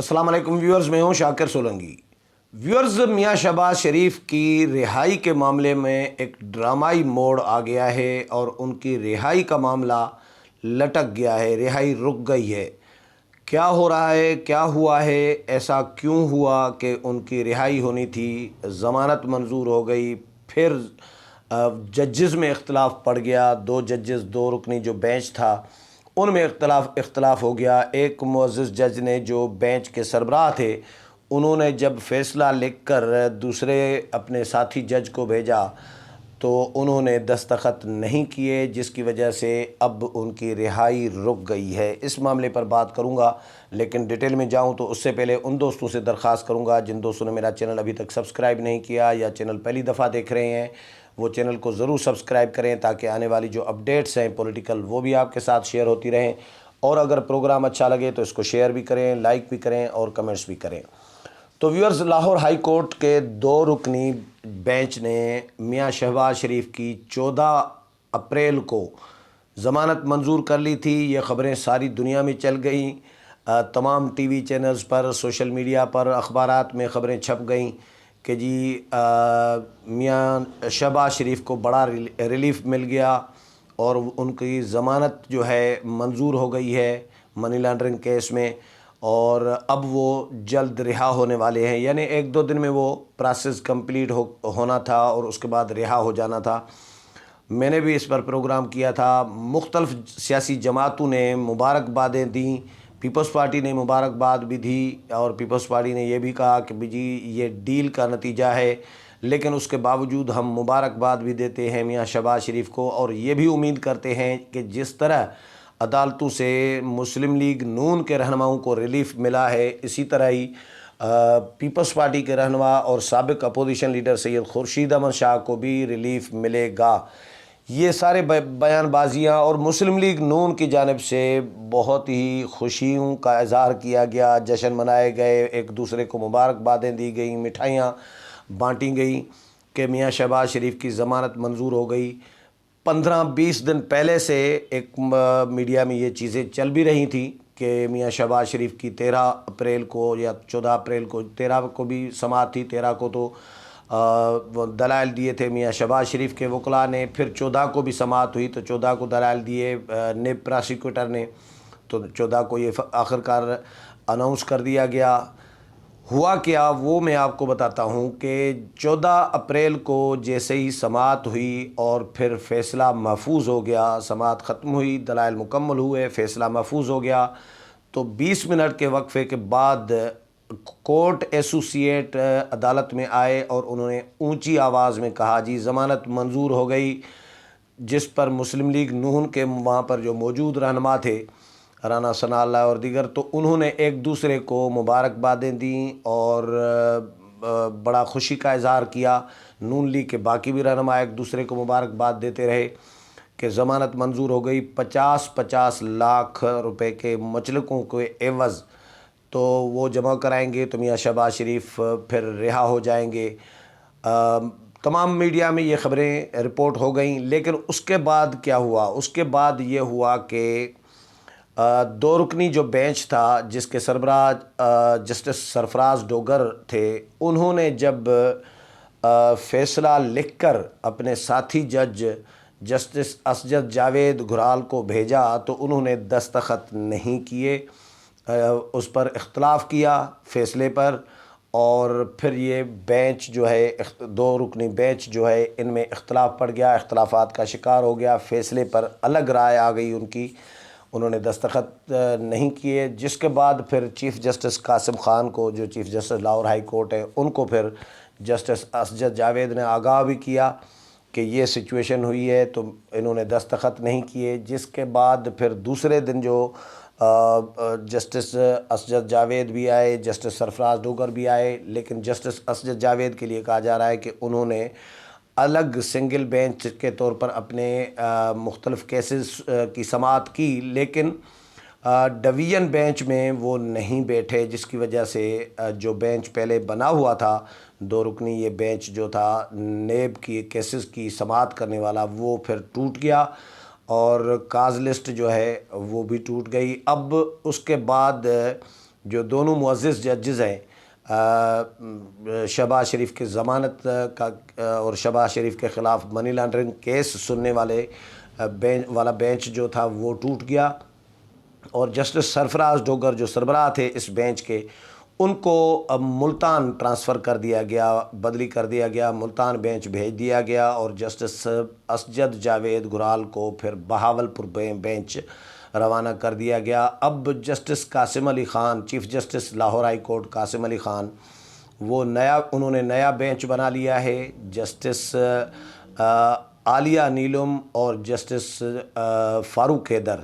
السلام علیکم ویورز، میں ہوں شاکر سولنگی۔ ویورز، میاں شہباز شریف کی رہائی کے معاملے میں ایک ڈرامائی موڑ آ گیا ہے اور ان کی رہائی کا معاملہ لٹک گیا ہے، رہائی رک گئی ہے۔ کیا ہو رہا ہے، کیا ہوا ہے، ایسا کیوں ہوا کہ ان کی رہائی ہونی تھی، ضمانت منظور ہو گئی، پھر ججز میں اختلاف پڑ گیا، دو ججز، دو رکنی جو بینچ تھا ان میں اختلاف ہو گیا۔ ایک معزز جج نے جو بینچ کے سربراہ تھے انہوں نے جب فیصلہ لکھ کر دوسرے اپنے ساتھی جج کو بھیجا تو انہوں نے دستخط نہیں کیے، جس کی وجہ سے اب ان کی رہائی رک گئی ہے۔ اس معاملے پر بات کروں گا، لیکن ڈیٹیل میں جاؤں تو اس سے پہلے ان دوستوں سے درخواست کروں گا جن دوستوں نے میرا چینل ابھی تک سبسکرائب نہیں کیا یا چینل پہلی دفعہ دیکھ رہے ہیں، وہ چینل کو ضرور سبسکرائب کریں تاکہ آنے والی جو اپڈیٹس ہیں پولیٹیکل وہ بھی آپ کے ساتھ شیئر ہوتی رہیں، اور اگر پروگرام اچھا لگے تو اس کو شیئر بھی کریں، لائک بھی کریں اور کمنٹس بھی کریں۔ تو ویورز، لاہور ہائی کورٹ کے دو رکنی بینچ نے میاں شہباز شریف کی 14 اپریل کو ضمانت منظور کر لی تھی۔ یہ خبریں ساری دنیا میں چل گئیں، تمام ٹی وی چینلز پر، سوشل میڈیا پر، اخبارات میں خبریں چھپ گئیں کہ جی میاں شہباز شریف کو بڑا ریلیف مل گیا اور ان کی ضمانت جو ہے منظور ہو گئی ہے منی لانڈرنگ کیس میں، اور اب وہ جلد رہا ہونے والے ہیں، یعنی 1-2 دن میں وہ پروسیس کمپلیٹ ہونا تھا اور اس کے بعد رہا ہو جانا تھا۔ میں نے بھی اس پر پروگرام کیا تھا، مختلف سیاسی جماعتوں نے مبارکبادیں دیں، پیپلز پارٹی نے مبارکباد بھی دی اور پیپلز پارٹی نے یہ بھی کہا کہ جی یہ ڈیل کا نتیجہ ہے، لیکن اس کے باوجود ہم مبارکباد بھی دیتے ہیں میاں شہباز شریف کو، اور یہ بھی امید کرتے ہیں کہ جس طرح عدالتوں سے مسلم لیگ نون کے رہنماؤں کو ریلیف ملا ہے، اسی طرح ہی پیپلز پارٹی کے رہنما اور سابق اپوزیشن لیڈر سید خورشید احمد شاہ کو بھی ریلیف ملے گا۔ یہ سارے بیان بازیاں اور مسلم لیگ نون کی جانب سے بہت ہی خوشیوں کا اظہار کیا گیا، جشن منائے گئے، ایک دوسرے کو مبارکبادیں دی گئیں، مٹھائیاں بانٹی گئیں کہ میاں شہباز شریف کی ضمانت منظور ہو گئی۔ 15-20 دن پہلے سے ایک میڈیا میں یہ چیزیں چل بھی رہی تھیں کہ میاں شہباز شریف کی 13 اپریل کو یا 14 اپریل کو، 13 کو بھی سماعت تھی، 13 کو تو وہ دلائل دیے تھے میاں شہباز شریف کے وکلاء نے، پھر 14 کو بھی سماعت ہوئی تو 14 کو دلائل دیے نیب پراسیکیوٹر نے، تو 14 کو یہ آخرکار اناؤنس کر دیا گیا۔ ہوا کیا وہ میں آپ کو بتاتا ہوں کہ 14 اپریل کو جیسے ہی سماعت ہوئی اور پھر فیصلہ محفوظ ہو گیا، سماعت ختم ہوئی، دلائل مکمل ہوئے، فیصلہ محفوظ ہو گیا، تو 20 منٹ کے وقفے کے بعد کورٹ ایسوسیٹ عدالت میں آئے اور انہوں نے اونچی آواز میں کہا جی ضمانت منظور ہو گئی، جس پر مسلم لیگ نون کے وہاں پر جو موجود رہنما تھے، رانا ثناء اللہ اور دیگر، تو انہوں نے ایک دوسرے کو مبارکبادیں دیں اور بڑا خوشی کا اظہار کیا۔ نون لیگ کے باقی بھی رہنما ایک دوسرے کو مبارکباد دیتے رہے کہ ضمانت منظور ہو گئی۔ 50-50 لاکھ روپے کے مچلقوں کے عوض تو وہ جمع کرائیں گے تو میاں شہباز شریف پھر رہا ہو جائیں گے۔ تمام میڈیا میں یہ خبریں رپورٹ ہو گئیں، لیکن اس کے بعد کیا ہوا؟ اس کے بعد یہ ہوا کہ دو رکنی جو بینچ تھا جس کے سربراہ جسٹس سرفراز ڈوگر تھے، انہوں نے جب فیصلہ لکھ کر اپنے ساتھی جج جسٹس اسجد جاوید گھرال کو بھیجا تو انہوں نے دستخط نہیں کیے، اس پر اختلاف کیا فیصلے پر، اور پھر یہ بینچ جو ہے، دو رکنی بینچ جو ہے، ان میں اختلاف پڑ گیا، اختلافات کا شکار ہو گیا، فیصلے پر الگ رائے آ گئی ان کی، انہوں نے دستخط نہیں کیے، جس کے بعد پھر چیف جسٹس قاسم خان کو، جو chief justice Lahore high court ہے، ان کو پھر جسٹس اسجد جاوید نے آگاہ بھی کیا کہ یہ سچویشن ہوئی ہے، تو انہوں نے دستخط نہیں کیے۔ جس کے بعد پھر دوسرے دن جو جسٹس اسجد جاوید بھی آئے، جسٹس سرفراز ڈوگر بھی آئے، لیکن جسٹس اسجد جاوید کے لیے کہا جا رہا ہے کہ انہوں نے الگ سنگل بینچ کے طور پر اپنے مختلف کیسز کی سماعت کی، لیکن ڈویژن بینچ میں وہ نہیں بیٹھے، جس کی وجہ سے جو بینچ پہلے بنا ہوا تھا، دو رکنی یہ بینچ جو تھا نیب کی کیسز کی سماعت کرنے والا، وہ پھر ٹوٹ گیا اور کاز لسٹ جو ہے وہ بھی ٹوٹ گئی۔ اب اس کے بعد جو دونوں معزز ججز ہیں، شہباز شریف کی ضمانت کا اور شہباز شریف کے خلاف منی لانڈرنگ کیس سننے والا بینچ جو تھا وہ ٹوٹ گیا، اور جسٹس سرفراز ڈوگر جو سربراہ تھے اس بینچ کے، ان کو اب ملتان ٹرانسفر کر دیا گیا، بدلی کر دیا گیا، ملتان بینچ بھیج دیا گیا، اور جسٹس اسجد جاوید گرال کو پھر بہاولپور بینچ روانہ کر دیا گیا۔ اب justice Qasim Ali Khan, chief justice Lahore high court Qasim Ali Khan, انہوں نے نیا بینچ بنا لیا ہے۔ جسٹس عالیہ نیلم اور جسٹس فاروق حیدر،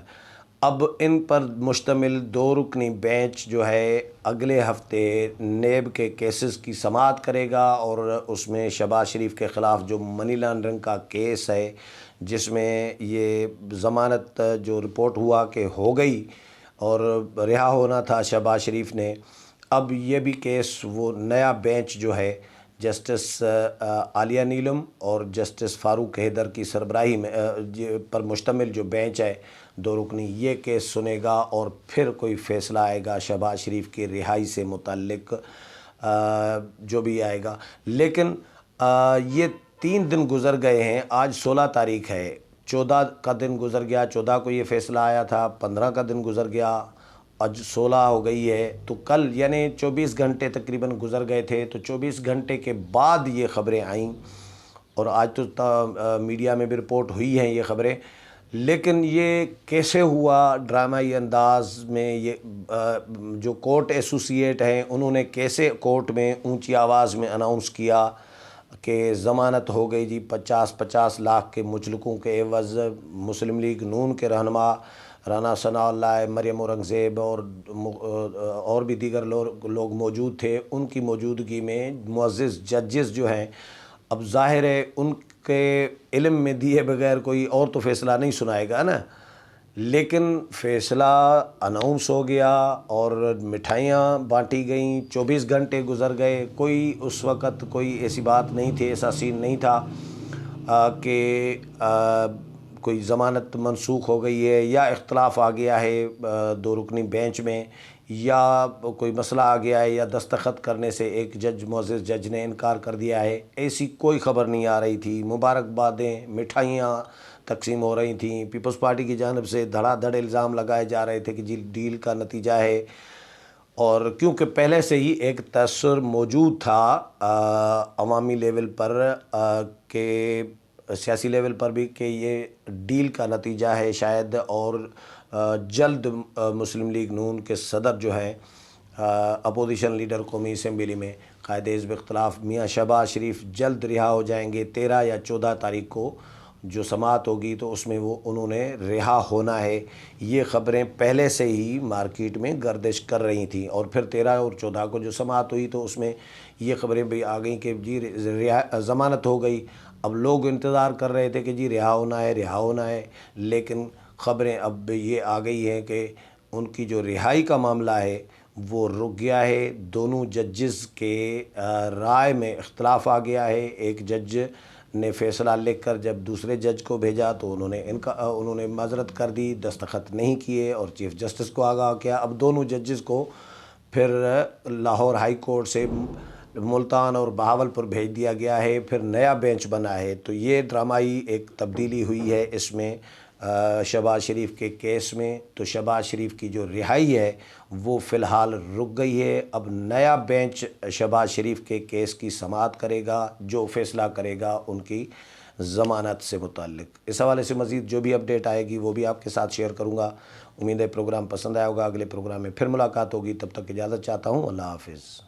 اب ان پر مشتمل 2 رکنی بینچ جو ہے اگلے ہفتے نیب کے کیسز کی سماعت کرے گا، اور اس میں شہباز شریف کے خلاف جو منی لانڈرنگ کا کیس ہے، جس میں یہ ضمانت جو رپورٹ ہوا کہ ہو گئی اور رہا ہونا تھا شہباز شریف نے، اب یہ بھی کیس وہ نیا بینچ جو ہے جسٹس عالیہ نیلم اور جسٹس فاروق حیدر کی سربراہی میں پر مشتمل جو بینچ ہے 2 رکنی، یہ کیس سنے گا، اور پھر کوئی فیصلہ آئے گا شہباز شریف کی رہائی سے متعلق جو بھی آئے گا۔ لیکن یہ 3 دن گزر گئے ہیں، آج 16 تاریخ ہے، 14 کا دن گزر گیا، 14 کو یہ فیصلہ آیا تھا، 15 کا دن گزر گیا، آج 16 ہو گئی ہے، تو کل یعنی 24 گھنٹے تقریباً گزر گئے تھے، تو 24 گھنٹے کے بعد یہ خبریں آئیں، اور آج تو میڈیا میں بھی رپورٹ ہوئی ہیں یہ خبریں۔ لیکن یہ کیسے ہوا ڈرامائی انداز میں، یہ جو کورٹ ایسوسیٹ ہیں انہوں نے کیسے کورٹ میں اونچی آواز میں اناؤنس کیا کہ ضمانت ہو گئی جی 50 لاکھ کے مچلقوں کے عوض۔ مسلم لیگ نون کے رہنما رانا ثناء اللہ، مریم اورنگزیب اور بھی دیگر لوگ موجود تھے، ان کی موجودگی میں معزز ججز جو ہیں، اب ظاہر ہے ان کے علم میں دیے بغیر کوئی اور تو فیصلہ نہیں سنائے گا نا، لیکن فیصلہ اناؤنس ہو گیا اور مٹھائیاں بانٹی گئیں، 24 گھنٹے گزر گئے، کوئی اس وقت کوئی ایسی بات نہیں تھی، ایسا سین نہیں تھا کہ کوئی ضمانت منسوخ ہو گئی ہے یا اختلاف آ گیا ہے 2 رکنی بینچ میں، یا کوئی مسئلہ آ گیا ہے، یا دستخط کرنے سے ایک معزز جج نے انکار کر دیا ہے، ایسی کوئی خبر نہیں آ رہی تھی۔ مبارکبادیں، مٹھائیاں تقسیم ہو رہی تھیں، پیپلز پارٹی کی جانب سے دھڑا دھڑ الزام لگائے جا رہے تھے کہ جی ڈیل کا نتیجہ ہے، اور کیونکہ پہلے سے ہی ایک تاثر موجود تھا عوامی لیول پر کہ سیاسی لیول پر بھی کہ یہ ڈیل کا نتیجہ ہے شاید، اور جلد مسلم لیگ نون کے صدر جو ہیں اپوزیشن لیڈر قومی اسمبلی میں قائد حزب اختلاف میاں شہباز شریف جلد رہا ہو جائیں گے۔ 13 یا 14 تاریخ کو جو سماعت ہوگی تو اس میں انہوں نے رہا ہونا ہے، یہ خبریں پہلے سے ہی مارکیٹ میں گردش کر رہی تھیں، اور پھر 13 اور 14 کو جو سماعت ہوئی تو اس میں یہ خبریں بھی آ گئیں کہ جی ضمانت ہو گئی۔ اب لوگ انتظار کر رہے تھے کہ جی رہا ہونا ہے، لیکن خبریں اب یہ آ گئی ہیں کہ ان کی جو رہائی کا معاملہ ہے وہ رک گیا ہے، دونوں ججز کے رائے میں اختلاف آ گیا ہے۔ ایک جج نے فیصلہ لکھ کر جب دوسرے جج کو بھیجا تو انہوں نے معذرت کر دی، دستخط نہیں کیے اور چیف جسٹس کو آگاہ کیا۔ اب دونوں ججز کو پھر لاہور ہائی کورٹ سے ملتان اور بہاولپور بھیج دیا گیا ہے، پھر نیا بینچ بنا ہے، تو یہ ڈرامائی ایک تبدیلی ہوئی ہے اس میں شہباز شریف کے کیس میں۔ تو شہباز شریف کی جو رہائی ہے وہ فی الحال رک گئی ہے، اب نیا بینچ شہباز شریف کے کیس کی سماعت کرے گا، جو فیصلہ کرے گا ان کی ضمانت سے متعلق۔ اس حوالے سے مزید جو بھی اپڈیٹ آئے گی وہ بھی آپ کے ساتھ شیئر کروں گا۔ امید ہے پروگرام پسند آیا ہوگا، اگلے پروگرام میں پھر ملاقات ہوگی، تب تک اجازت چاہتا ہوں، اللہ حافظ۔